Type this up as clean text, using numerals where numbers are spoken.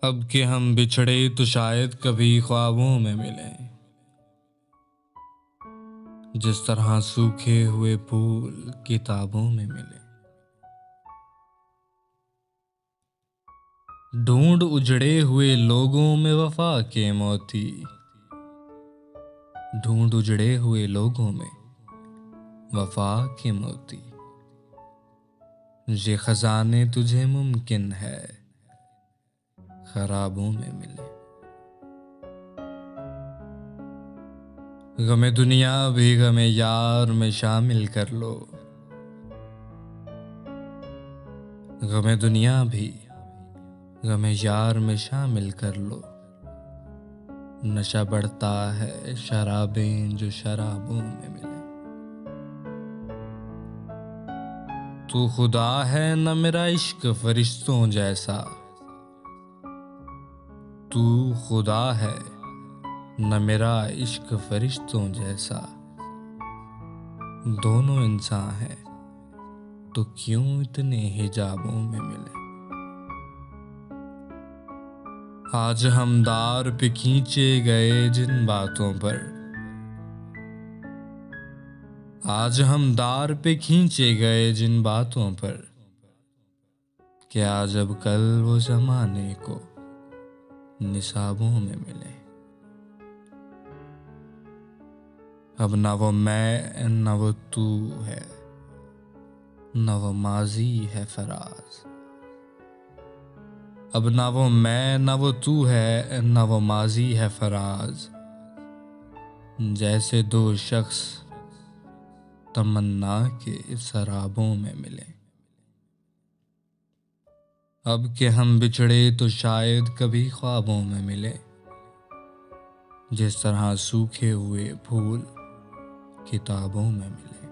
अब कि हम बिछड़े तो शायद कभी ख्वाबों में मिलें, जिस तरह सूखे हुए फूल किताबों में मिले। ढूंढ उजड़े हुए लोगों में वफा के मोती, ढूंढ उजड़े हुए लोगों में वफा के मोती। ये खजाने तुझे मुमकिन है खराबों में मिले। गमे दुनिया भी गमे यार में शामिल कर लो, गमे दुनिया भी गमे यार में शामिल कर लो। नशा बढ़ता है शराबें जो शराबों में मिले। तू खुदा है न मेरा इश्क फरिश्तों जैसा, तू खुदा है न मेरा इश्क फरिश्तों जैसा। दोनों इंसान हैं तो क्यों इतने हिजाबों में मिले। आज हम दार पे खींचे गए जिन बातों पर, आज हम दार पे खींचे गए जिन बातों पर, क्या जब कल वो जमाने को निसाबों में मिले। अब ना वो मैं न वो तू है, न वो माजी है फराज। अब ना वो मैं न वो तू है, न वो माजी है फराज। जैसे दो शख्स तमन्ना के सराबों में मिले। अब के हम बिछड़े तो शायद कभी ख्वाबों में मिले, जिस तरह सूखे हुए फूल किताबों में मिले।